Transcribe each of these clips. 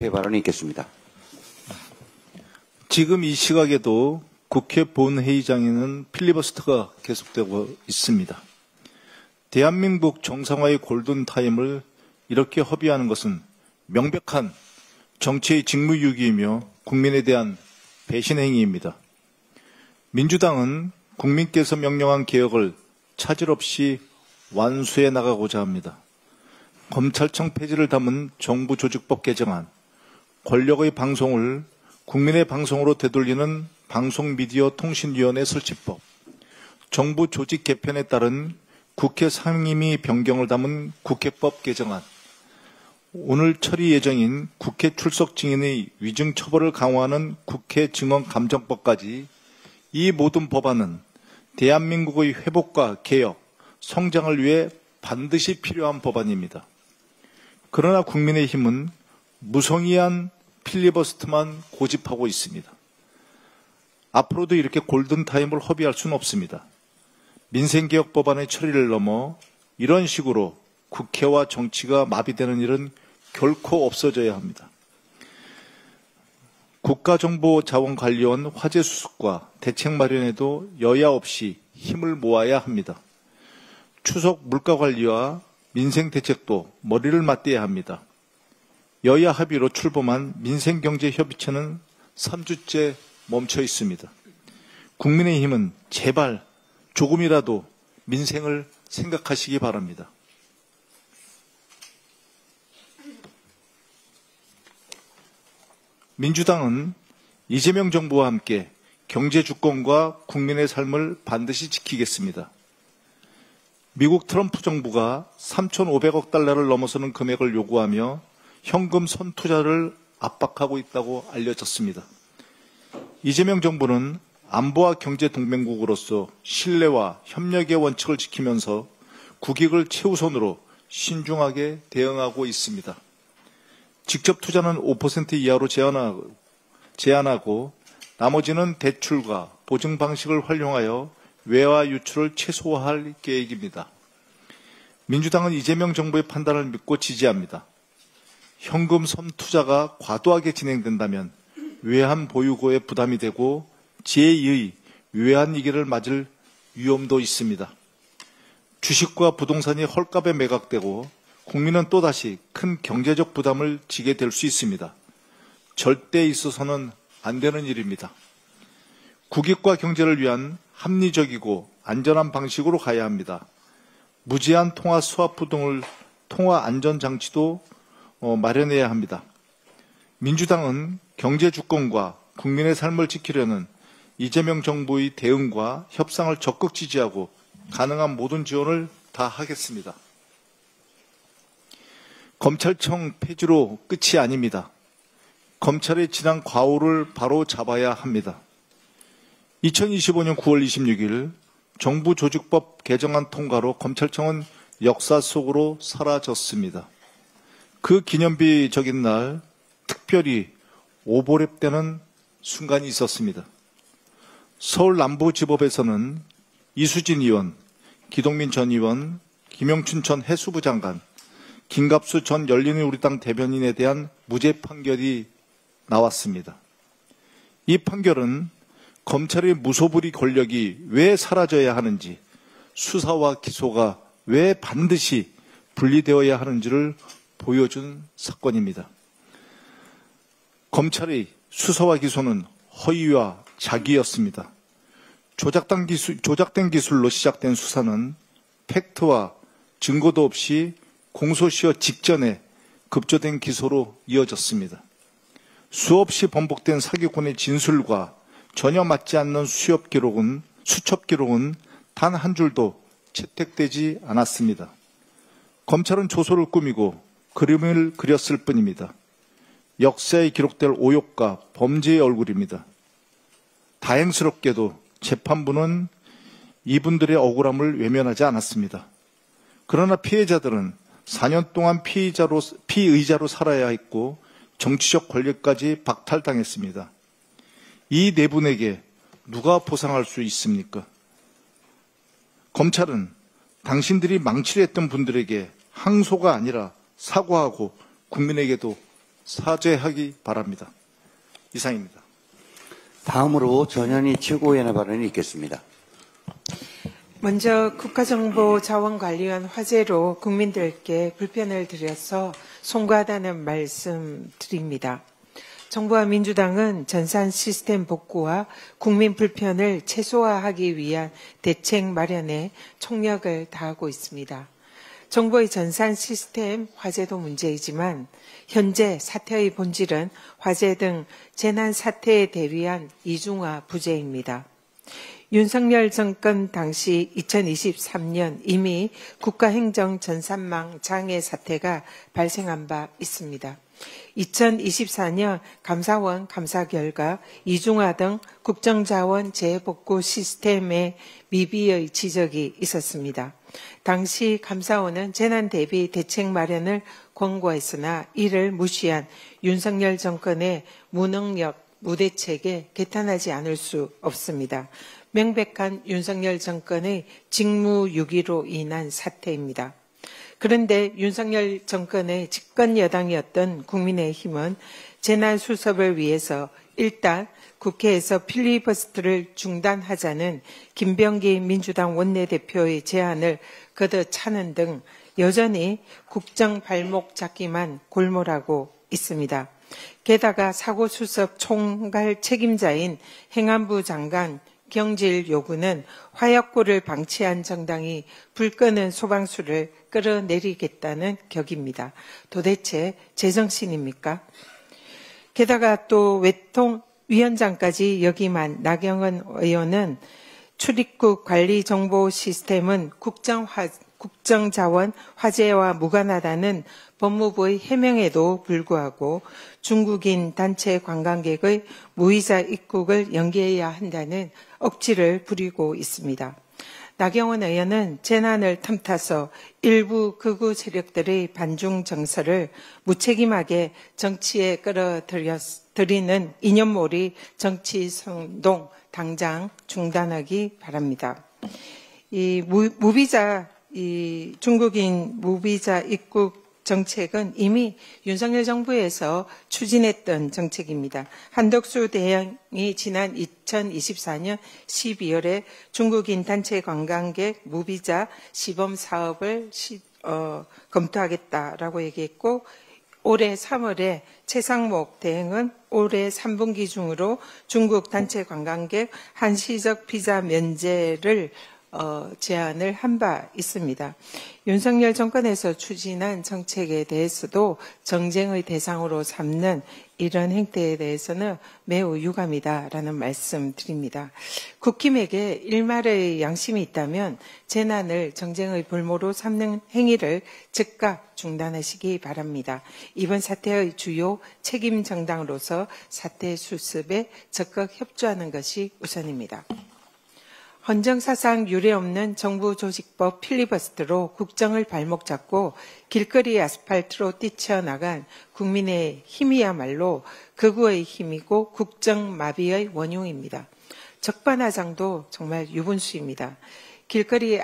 발언이 있겠습니다. 지금 이 시각에도 국회 본회의장에는 필리버스터가 계속되고 있습니다. 대한민국 정상화의 골든타임을 이렇게 허비하는 것은 명백한 정치의 직무유기이며 국민에 대한 배신 행위입니다. 민주당은 국민께서 명령한 개혁을 차질 없이 완수해 나가고자 합니다. 검찰청 폐지를 담은 정부조직법 개정안, 권력의 방송을 국민의 방송으로 되돌리는 방송미디어통신위원회 설치법, 정부 조직 개편에 따른 국회 상임위 변경을 담은 국회법 개정안, 오늘 처리 예정인 국회 출석 증인의 위증 처벌을 강화하는 국회 증언감정법까지 이 모든 법안은 대한민국의 회복과 개혁, 성장을 위해 반드시 필요한 법안입니다. 그러나 국민의힘은 무성의한 필리버스터만 고집하고 있습니다. 앞으로도 이렇게 골든타임을 허비할 수는 없습니다. 민생개혁 법안의 처리를 넘어 이런 식으로 국회와 정치가 마비되는 일은 결코 없어져야 합니다. 국가정보자원관리원 화재 수습과 대책 마련에도 여야 없이 힘을 모아야 합니다. 추석 물가관리와 민생대책도 머리를 맞대야 합니다. 여야 합의로 출범한 민생경제협의체는 3주째 멈춰 있습니다. 국민의힘은 제발 조금이라도 민생을 생각하시기 바랍니다. 민주당은 이재명 정부와 함께 경제 주권과 국민의 삶을 반드시 지키겠습니다. 미국 트럼프 정부가 3,500억 달러를 넘어서는 금액을 요구하며 현금 선투자를 압박하고 있다고 알려졌습니다. 이재명 정부는 안보와 경제 동맹국으로서 신뢰와 협력의 원칙을 지키면서 국익을 최우선으로 신중하게 대응하고 있습니다. 직접 투자는 5% 이하로 제한하고 나머지는 대출과 보증 방식을 활용하여 외화 유출을 최소화할 계획입니다. 민주당은 이재명 정부의 판단을 믿고 지지합니다. 현금 선투자가 과도하게 진행된다면 외환 보유고에 부담이 되고 제2의 외환위기를 맞을 위험도 있습니다. 주식과 부동산이 헐값에 매각되고 국민은 또다시 큰 경제적 부담을 지게 될 수 있습니다. 절대 있어서는 안 되는 일입니다. 국익과 경제를 위한 합리적이고 안전한 방식으로 가야 합니다. 무제한 통화 스와프 등을 통화 안전장치도 마련해야 합니다. 민주당은 경제 주권과 국민의 삶을 지키려는 이재명 정부의 대응과 협상을 적극 지지하고 가능한 모든 지원을 다 하겠습니다. 검찰청 폐지로 끝이 아닙니다. 검찰의 지난 과오를 바로 잡아야 합니다. 2025년 9월 26일 정부조직법 개정안 통과로 검찰청은 역사 속으로 사라졌습니다. 그 기념비적인 날 특별히 오보랩되는 순간이 있었습니다. 서울 남부지법에서는 이수진 의원, 기동민 전 의원, 김영춘 전 해수부 장관, 김갑수 전 열린우리당 대변인에 대한 무죄 판결이 나왔습니다. 이 판결은 검찰의 무소불위 권력이 왜 사라져야 하는지, 수사와 기소가 왜 반드시 분리되어야 하는지를 보여준 사건입니다. 검찰의 수사와 기소는 허위와 자기였습니다. 조작된 기술로 시작된 수사는 팩트와 증거도 없이 공소시효 직전에 급조된 기소로 이어졌습니다. 수없이 번복된 사기꾼의 진술과 전혀 맞지 않는 수첩 기록은 단 한 줄도 채택되지 않았습니다. 검찰은 조소를 꾸미고 그림을 그렸을 뿐입니다. 역사에 기록될 오욕과 범죄의 얼굴입니다. 다행스럽게도 재판부는 이분들의 억울함을 외면하지 않았습니다. 그러나 피해자들은 4년 동안 피의자로 살아야 했고 정치적 권력까지 박탈당했습니다. 이 네 분에게 누가 보상할 수 있습니까? 검찰은 당신들이 망치려 했던 분들에게 항소가 아니라 사과하고 국민에게도 사죄하기 바랍니다. 이상입니다. 다음으로 전현희 최고위원의 발언이 있겠습니다. 먼저 국가정보자원관리원 화제로 국민들께 불편을 드려서 송구하다는 말씀 드립니다. 정부와 민주당은 전산 시스템 복구와 국민 불편을 최소화하기 위한 대책 마련에 총력을 다하고 있습니다. 정부의 전산 시스템 화제도 문제이지만 현재 사태의 본질은 화재 등 재난 사태에 대비한 이중화 부재입니다. 윤석열 정권 당시 2023년 이미 국가행정 전산망 장애 사태가 발생한 바 있습니다. 2024년 감사원 감사 결과 이중화 등 국정자원 재복구 시스템의 미비의 지적이 있었습니다. 당시 감사원은 재난 대비 대책 마련을 권고했으나 이를 무시한 윤석열 정권의 무능력, 무대책에 개탄하지 않을 수 없습니다. 명백한 윤석열 정권의 직무유기로 인한 사태입니다. 그런데 윤석열 정권의 집권 여당이었던 국민의힘은 재난 수습을 위해서 일단 국회에서 필리버스터를 중단하자는 김병기 민주당 원내대표의 제안을 걷어차는 등 여전히 국정 발목 잡기만 골몰하고 있습니다. 게다가 사고수습 총괄 책임자인 행안부 장관 경질 요구는 화약고를 방치한 정당이 불 끄는 소방수를 끌어내리겠다는 격입니다. 도대체 제정신입니까? 게다가 또 외통위원장까지 역임한 나경원 의원은 출입국 관리 정보 시스템은 국정자원 화재와 무관하다는 법무부의 해명에도 불구하고 중국인 단체 관광객의 무이자 입국을 연기해야 한다는 억지를 부리고 있습니다. 나경원 의원은 재난을 틈타서 일부 극우 세력들의 반중 정서를 무책임하게 정치에 끌어들이는 이념몰이 정치 선동 당장 중단하기 바랍니다. 중국인 무비자 입국 정책은 이미 윤석열 정부에서 추진했던 정책입니다. 한덕수 대행이 지난 2024년 12월에 중국인 단체 관광객 무비자 시범 사업을 검토하겠다라고 얘기했고 올해 3월에 최상목 대행은 올해 3분기 중으로 중국 단체 관광객 한시적 비자 면제를 제안을 한 바 있습니다. 윤석열 정권에서 추진한 정책에 대해서도 정쟁의 대상으로 삼는 이런 행태에 대해서는 매우 유감이다라는 말씀 드립니다. 국힘에게 일말의 양심이 있다면 재난을 정쟁의 볼모로 삼는 행위를 즉각 중단하시기 바랍니다. 이번 사태의 주요 책임 정당으로서 사태 수습에 적극 협조하는 것이 우선입니다. 헌정사상 유례없는 정부조직법 필리버스터로 국정을 발목 잡고 길거리 아스팔트로 뛰쳐나간 국민의 힘이야말로 극우의 힘이고 국정마비의 원흉입니다. 적반하장도 정말 유분수입니다. 길거리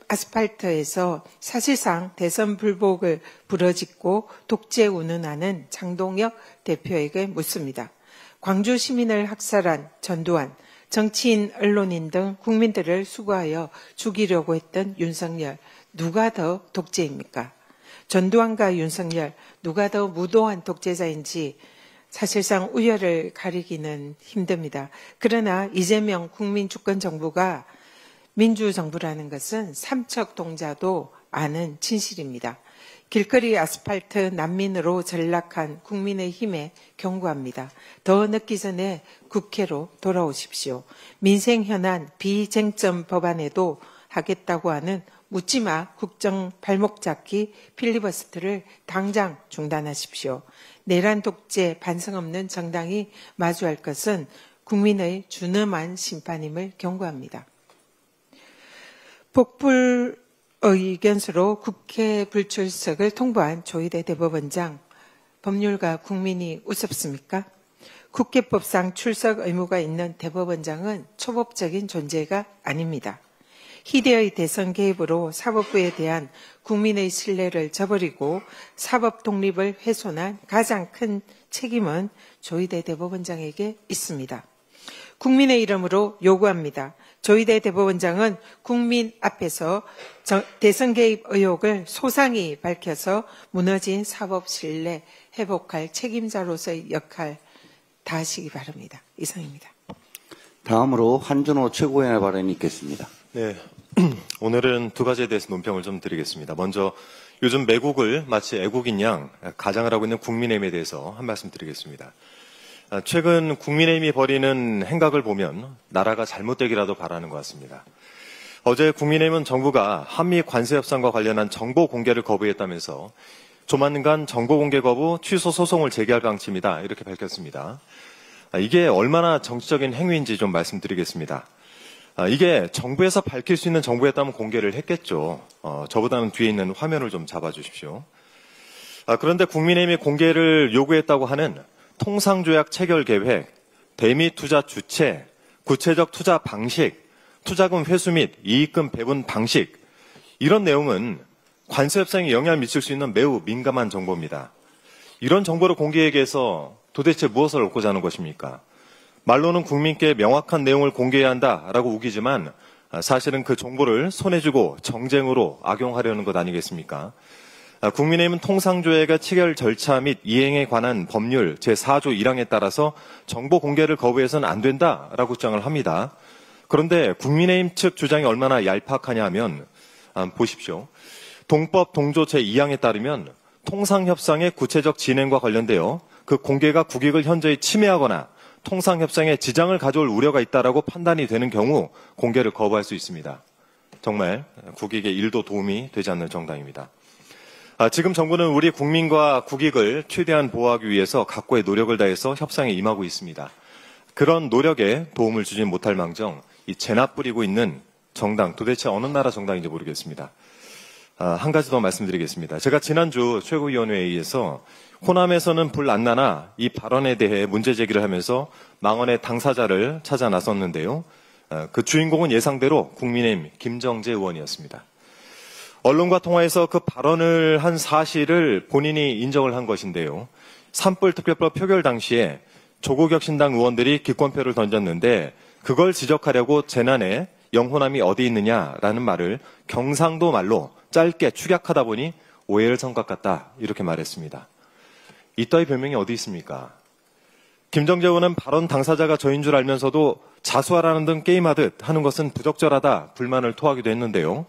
아스팔트에서 사실상 대선 불복을 부러짓고 독재 운운하는 장동혁 대표에게 묻습니다. 광주 시민을 학살한 전두환, 정치인, 언론인 등 국민들을 수거하여 죽이려고 했던 윤석열, 누가 더 독재입니까? 전두환과 윤석열, 누가 더 무도한 독재자인지 사실상 우열을 가리기는 힘듭니다. 그러나 이재명 국민주권정부가 민주정부라는 것은 삼척동자도 아는 진실입니다. 길거리 아스팔트 난민으로 전락한 국민의힘에 경고합니다. 더 늦기 전에 국회로 돌아오십시오. 민생 현안 비쟁점 법안에도 하겠다고 하는 묻지마 국정 발목 잡기 필리버스터를 당장 중단하십시오. 내란 독재 반성 없는 정당이 마주할 것은 국민의 준엄한 심판임을 경고합니다. 복불 의견서로 국회 불출석을 통보한 조희대 대법원장, 법률가 국민이 우습습니까? 국회법상 출석 의무가 있는 대법원장은 초법적인 존재가 아닙니다. 희대의 대선 개입으로 사법부에 대한 국민의 신뢰를 저버리고 사법 독립을 훼손한 가장 큰 책임은 조희대 대법원장에게 있습니다. 국민의 이름으로 요구합니다. 조희대 대법원장은 국민 앞에서 대선 개입 의혹을 소상히 밝혀서 무너진 사법 신뢰 회복할 책임자로서의 역할 다하시기 바랍니다. 이상입니다. 다음으로 한준호 최고위원의 발언이 있겠습니다. 네. 오늘은 두 가지에 대해서 논평을 좀 드리겠습니다. 먼저 요즘 매국을 마치 애국인 양 가장을 하고 있는 국민의힘에 대해서 한 말씀 드리겠습니다. 최근 국민의힘이 벌이는 행각을 보면 나라가 잘못되기라도 바라는 것 같습니다. 어제 국민의힘은 정부가 한미 관세 협상과 관련한 정보 공개를 거부했다면서 조만간 정보 공개 거부 취소 소송을 제기할 방침이다 이렇게 밝혔습니다. 이게 얼마나 정치적인 행위인지 좀 말씀드리겠습니다. 이게 정부에서 밝힐 수 있는 정보였다면 공개를 했겠죠. 저보다는 뒤에 있는 화면을 좀 잡아주십시오. 그런데 국민의힘이 공개를 요구했다고 하는 통상조약 체결 계획, 대미 투자 주체, 구체적 투자 방식, 투자금 회수 및 이익금 배분 방식, 이런 내용은 관세 협상에 영향을 미칠 수 있는 매우 민감한 정보입니다. 이런 정보를 공개하기 위해서 도대체 무엇을 얻고자 하는 것입니까? 말로는 국민께 명확한 내용을 공개해야 한다라고 우기지만 사실은 그 정보를 손에 쥐고 정쟁으로 악용하려는 것 아니겠습니까? 국민의힘은 통상조약의 체결 절차 및 이행에 관한 법률 제4조 1항에 따라서 정보 공개를 거부해서는 안 된다라고 주장을 합니다. 그런데 국민의힘 측 주장이 얼마나 얄팍하냐 하면 보십시오. 동법 동조 제2항에 따르면 통상협상의 구체적 진행과 관련되어 그 공개가 국익을 현저히 침해하거나 통상협상에 지장을 가져올 우려가 있다라고 판단이 되는 경우 공개를 거부할 수 있습니다. 정말 국익에 1도 도움이 되지 않는 정당입니다. 지금 정부는 우리 국민과 국익을 최대한 보호하기 위해서 각고의 노력을 다해서 협상에 임하고 있습니다. 그런 노력에 도움을 주지 못할 망정 이 재납 부리고 있는 정당 도대체 어느 나라 정당인지 모르겠습니다. 한 가지 더 말씀드리겠습니다. 제가 지난주 최고위원회의에서 호남에서는 불 안 나나 이 발언에 대해 문제 제기를 하면서 망언의 당사자를 찾아 나섰는데요. 그 주인공은 예상대로 국민의힘 김정재 의원이었습니다. 언론과 통화에서 그 발언을 한 사실을 본인이 인정을 한 것인데요. 산불특별법 표결 당시에 조국혁신당 의원들이 기권표를 던졌는데 그걸 지적하려고 재난에 영호남이 어디 있느냐라는 말을 경상도 말로 짧게 축약하다 보니 오해를 선 것 같다 이렇게 말했습니다. 이따위 별명이 어디 있습니까? 김정재 의원은 발언 당사자가 저인 줄 알면서도 자수하라는 등 게임하듯 하는 것은 부적절하다 불만을 토하기도 했는데요.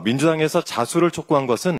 민주당에서 자수를 촉구한 것은